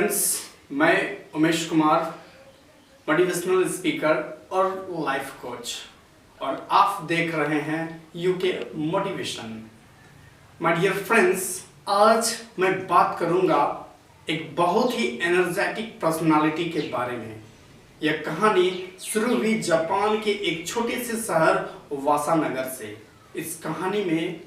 Friends, मैं Umesh Kumar, motivational speaker और life coach, और आप देख रहे हैं UK motivation. My dear friends, आज मैं बात करूंगा एक बहुत ही एनर्जेटिक पर्सनालिटी के बारे में। यह कहानी शुरू हुई जापान के एक छोटे से शहर वासानगर से। इस कहानी में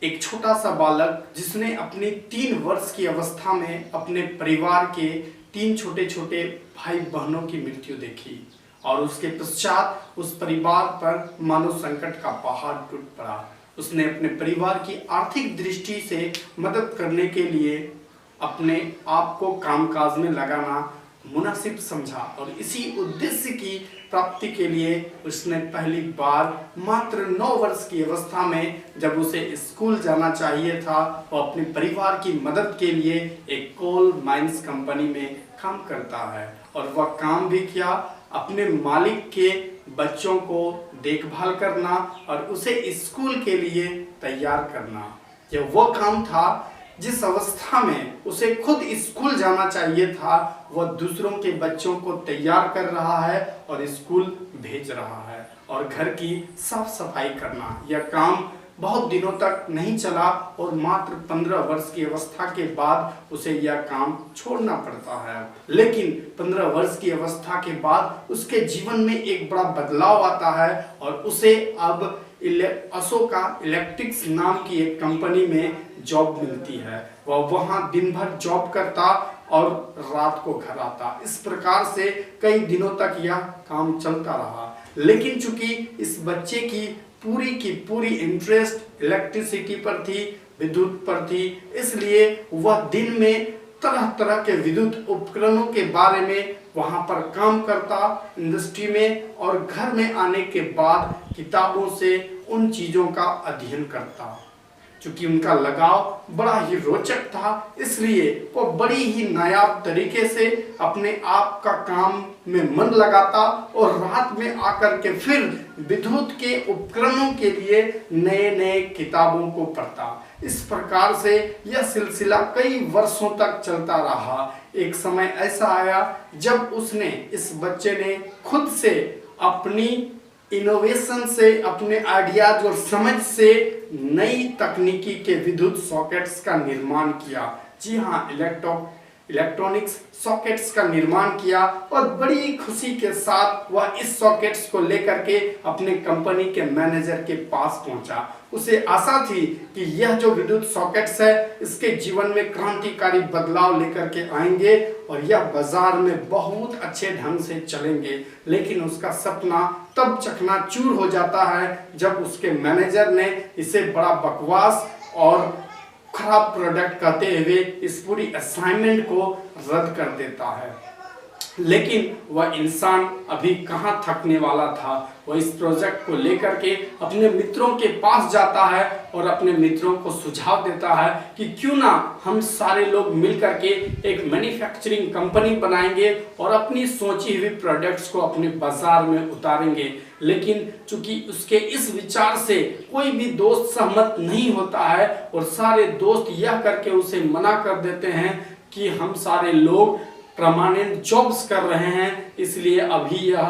एक छोटा सा बालक जिसने अपने 3 वर्ष की अवस्था में अपने परिवार के 3 छोटे छोटे भाई बहनों की मृत्यु देखी और उसके पश्चात उस परिवार पर मानव संकट का पहाड़ टूट पड़ा। उसने अपने परिवार की आर्थिक दृष्टि से मदद करने के लिए अपने आप को कामकाज में लगाना मुनासिब समझा और इसी उद्देश्य की प्राप्ति के लिए उसने पहली बार मात्र 9 वर्ष की अवस्था में, जब उसे स्कूल जाना चाहिए था, वो अपने परिवार की मदद के लिए एक कोल माइंस कंपनी में काम करता है। और वह काम भी किया, अपने मालिक के बच्चों को देखभाल करना और उसे स्कूल के लिए तैयार करना। यह वो काम था जिस अवस्था में उसे खुद स्कूल जाना चाहिए था, वह दूसरों के बच्चों को तैयार कर रहा है और स्कूल भेज रहा है। और घर की साफ सफाई करना, यह काम बहुत दिनों तक नहीं चला और मात्र 15 वर्ष की अवस्था के बाद उसे यह काम छोड़ना पड़ता है। लेकिन 15 वर्ष की अवस्था के बाद उसके जीवन में एक बड़ा बदलाव आता है और उसे अब अशोका इलेक्ट्रिक्स नाम की एक कंपनी में जॉब मिलती है। वह वहां दिन भर जॉब करता और रात को घर आता। इस प्रकार से कई दिनों तक यह काम चलता रहा। लेकिन चूंकि इस बच्चे की पूरी इंटरेस्ट इलेक्ट्रिसिटी पर थी, विद्युत पर थी, इसलिए वह दिन में तरह तरह के विद्युत उपकरणों के बारे में वहां पर काम करता इंडस्ट्री में, और घर में आने के बाद किताबों से उन चीजों का अध्ययन करता। चूंकि उनका लगाव बड़ा ही रोचक था, इसलिए वो बड़ी ही नायाब तरीके से अपने आप का काम में मन लगाता और रात में आकर के फिर विद्युत के उपकरणों के लिए नए नए किताबों को पढ़ता। इस प्रकार से यह सिलसिला कई वर्षों तक चलता रहा। एक समय ऐसा आया जब इस बच्चे ने खुद से अपनी इनोवेशन से, अपने आइडियाज और समझ से नई तकनीकी के विद्युत सॉकेट्स का निर्माण किया। जी हाँ, इलेक्ट्रॉनिक्स सॉकेट्स का निर्माण किया और बड़ी खुशी के साथ वह इस सॉकेट्स को लेकर के अपने कंपनी के मैनेजर के पास पहुंचा। उसे आशा थी कि यह जो विद्युत सॉकेट्स है इसके जीवन में क्रांतिकारी बदलाव लेकर के आएंगे और यह बाजार में बहुत अच्छे ढंग से चलेंगे। लेकिन उसका सपना तब चकनाचूर हो जाता है जब उसके मैनेजर ने इसे बड़ा बकवास और खराब प्रोडक्ट कहते हुए इस पूरी असाइनमेंट को रद्द कर देता है। लेकिन वह इंसान अभी कहां थकने वाला था। वह इस प्रोजेक्ट को लेकर के अपने मित्रों के पास जाता है और अपने मित्रों को सुझाव देता है कि क्यों ना हम सारे लोग मिलकर के एक मैन्युफैक्चरिंग कंपनी बनाएंगे और अपनी सोची हुई प्रोडक्ट्स को अपने बाजार में उतारेंगे। लेकिन चूंकि उसके इस विचार से कोई भी दोस्त सहमत नहीं होता है और सारे दोस्त यह करके उसे मना कर देते हैं कि हम सारे लोग परमानेंट जॉब्स कर रहे हैं, इसलिए अभी यह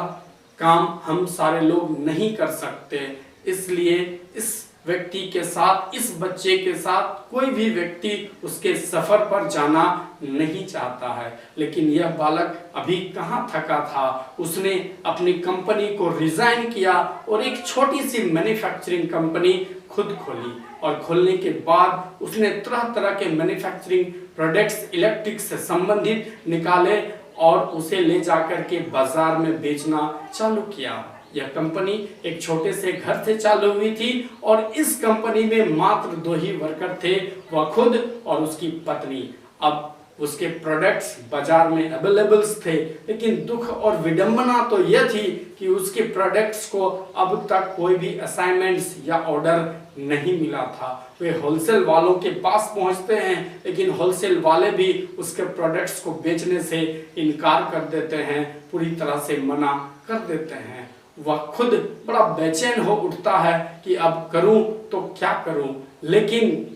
काम हम सारे लोग नहीं कर सकते। इसलिए इस व्यक्ति के साथ, इस बच्चे के साथ कोई भी व्यक्ति उसके सफर पर जाना नहीं चाहता है। लेकिन यह बालक अभी कहाँ थका था। उसने अपनी कंपनी को रिजाइन किया और एक छोटी सी मैन्युफैक्चरिंग कंपनी खुद खोली और खोलने के बाद उसने तरह तरह के मैन्युफैक्चरिंग प्रोडक्ट्स इलेक्ट्रिक से संबंधित निकाले और उसे ले जाकर के बाजार में बेचना चालू किया। यह कंपनी एक छोटे से घर से चालू हुई थी और इस कंपनी में मात्र 2 ही वर्कर थे, वह खुद और उसकी पत्नी। अब उसके प्रोडक्ट्स बाजार में अवेलेबल्स थे, लेकिन दुख और विडंबना तो यह थी कि उसके प्रोडक्ट्स को अब तक कोई भी असाइनमेंट्स या ऑर्डर नहीं मिला था। वे होलसेल वालों के पास पहुंचते हैं, लेकिन होलसेल वाले भी उसके प्रोडक्ट्स को बेचने से इनकार कर देते हैं, पूरी तरह से मना कर देते हैं। वह खुद बड़ा बेचैन हो उठता है कि अब करूं तो क्या करूं। लेकिन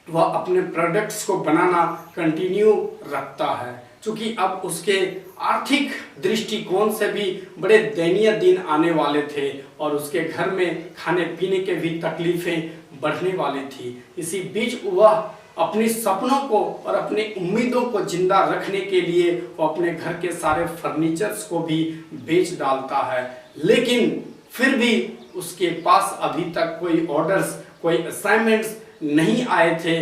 वह अपने प्रोडक्ट्स को बनाना कंटिन्यू रखता है, क्योंकि अब उसके आर्थिक दृष्टिकोण से भी बड़े दयनीय दिन आने वाले थे और उसके घर में खाने पीने के भी तकलीफें बढ़ने वाली थी। इसी बीच वह अपने सपनों को और अपनी उम्मीदों को जिंदा रखने के लिए वो अपने घर के सारे फर्नीचर्स को भी बेच डालता है, लेकिन फिर भी उसके पास अभी तक कोई ऑर्डर्स, कोई असाइनमेंट्स नहीं आए थे।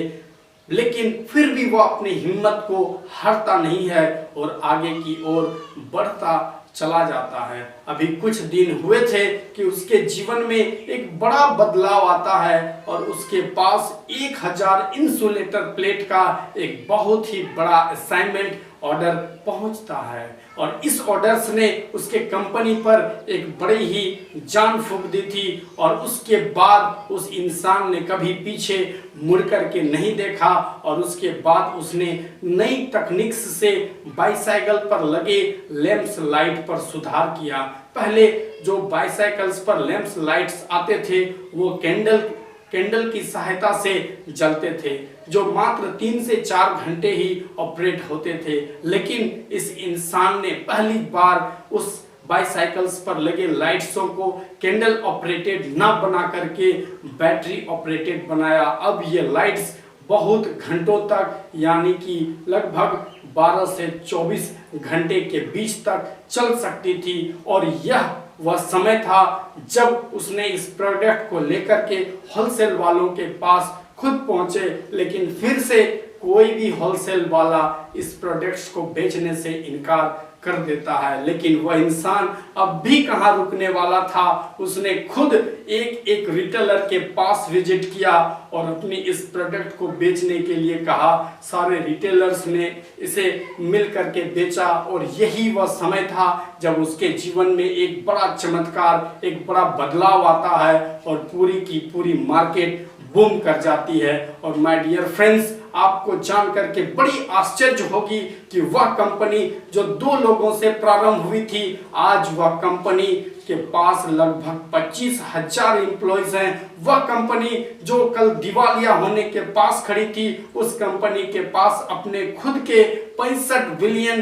लेकिन फिर भी वो अपनी हिम्मत को हारता नहीं है और आगे की ओर बढ़ता चला जाता है। अभी कुछ दिन हुए थे कि उसके जीवन में एक बड़ा बदलाव आता है और उसके पास 1000 इंसुलेटर प्लेट का एक बहुत ही बड़ा असाइनमेंट ऑर्डर पहुंचता है और इस ऑर्डर्स ने उसके कंपनी पर एक बड़ी ही जान फूंक दी थी और उसके बाद उस इंसान ने कभी पीछे मुड़ करके नहीं देखा और उसके बाद उसने नई तकनीक से बाईसाइकिल पर लगे लैंप्स लाइट पर सुधार किया। पहले जो बाईसाइकिल्स पर लैंप्स लाइट्स आते थे वो कैंडल की सहायता से जलते थे, जो मात्र 3 से 4 घंटे ही ऑपरेट होते थे। लेकिन इस इंसान ने पहली बार उस बाईसाइकिल्स पर लगे लाइट्सों को कैंडल ऑपरेटेड ना बना करके बैटरी ऑपरेटेड बनाया। अब ये लाइट्स बहुत घंटों तक, यानी कि लगभग 12 से 24 घंटे के बीच तक चल सकती थी और यह वह समय था जब उसने इस प्रोडक्ट को लेकर के होलसेल वालों के पास खुद पहुंचे, लेकिन फिर से कोई भी होलसेल वाला इस प्रोडक्ट्स को बेचने से इनकार कर देता है। लेकिन वह इंसान अब भी कहां रुकने वाला था। उसने खुद एक रिटेलर के पास विजिट किया और अपनी इस प्रोडक्ट को बेचने के लिए कहा। सारे रिटेलर्स ने इसे मिल करके बेचा और यही वह समय था जब उसके जीवन में एक बड़ा चमत्कार, एक बड़ा बदलाव आता है और पूरी की पूरी मार्केट बूम कर जाती है। और माय डियर फ्रेंड्स, आपको जान करके बड़ी आश्चर्य होगी कि वह कंपनी जो 2 लोगों से प्रारंभ हुई थी, आज वह कंपनी के पास लगभग 25,000 एम्प्लॉइज हैं। वह कंपनी जो कल दिवालिया होने के पास खड़ी थी, उस कंपनी के पास अपने खुद के $65 बिलियन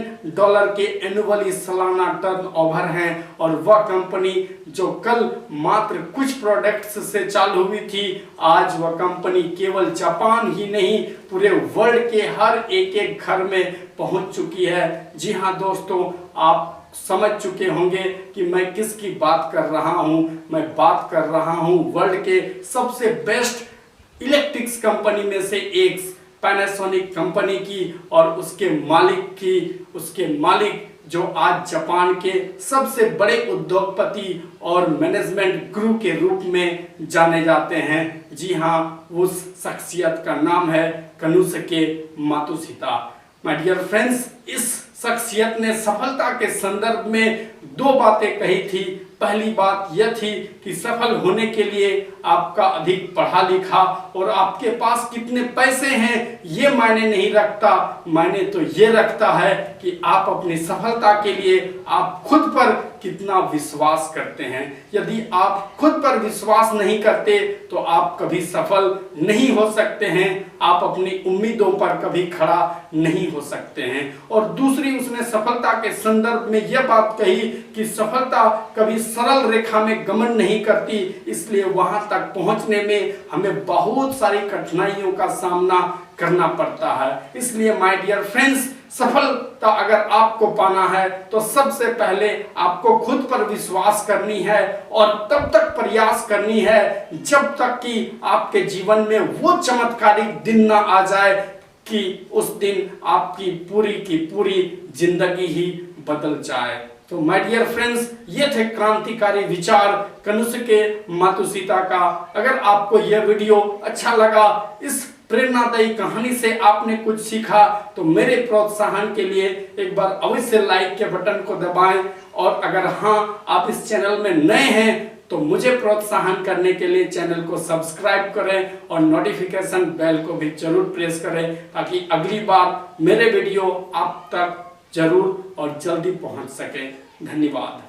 के एनुअली सालाना टर्नओवर हैं और वह कंपनी जो कल मात्र कुछ प्रोडक्ट्स से चालू हुई थी, आज वह कंपनी केवल जापान ही नहीं पूरे वर्ल्ड के हर एक घर में पहुंच चुकी है। जी हां दोस्तों, आप समझ चुके होंगे कि मैं किसकी बात कर रहा हूं। मैं बात कर रहा हूं वर्ल्ड के सबसे बेस्ट इलेक्ट्रिक्स कंपनी में से एक पैनासोनिक कंपनी की और उसके मालिक जो आज जापान के सबसे बड़े उद्योगपति और मैनेजमेंट गुरु के रूप में जाने जाते हैं। जी हां, उस शख्सियत का नाम है कनुसुके मातसुशिता। माय डियर फ्रेंड्स, इस शख्सियत ने सफलता के संदर्भ में 2 बातें कही थी। पहली बात यह थी कि सफल होने के लिए आपका अधिक पढ़ा लिखा और आपके पास कितने पैसे हैं ये मायने नहीं रखता, मायने तो ये रखता है कि आप अपनी सफलता के लिए आप खुद पर कितना विश्वास करते हैं। यदि आप खुद पर विश्वास नहीं करते तो आप कभी सफल नहीं हो सकते हैं, आप अपनी उम्मीदों पर कभी खड़ा नहीं हो सकते हैं। और दूसरी, उसने सफलता के संदर्भ में यह बात कही कि सफलता कभी सरल रेखा में गमन नहीं करती, इसलिए वहां तक पहुंचने में हमें बहुत सारी कठिनाइयों का सामना करना पड़ता है। इसलिए माय डियर फ्रेंड्स, सफलता अगर आपको पाना है तो सबसे पहले आपको खुद पर विश्वास करनी है और तब तक प्रयास करनी है जब तक कि आपके जीवन में वो चमत्कारिक दिन ना आ जाए कि उस दिन आपकी पूरी की पूरी जिंदगी ही बदल जाए। तो माय डियर फ्रेंड्स, ये थे क्रांतिकारी विचार कनुसुके मातसुशिता का। अगर आपको यह वीडियो अच्छा लगा, इस प्रेरणादायी कहानी से आपने कुछ सीखा, तो मेरे प्रोत्साहन के लिए एक बार अवश्य लाइक के बटन को दबाएं और अगर हाँ, आप इस चैनल में नए हैं तो मुझे प्रोत्साहन करने के लिए चैनल को सब्सक्राइब करें और नोटिफिकेशन बेल को भी जरूर प्रेस करें ताकि अगली बार मेरे वीडियो आप तक जरूर और जल्दी पहुंच सके। धन्यवाद।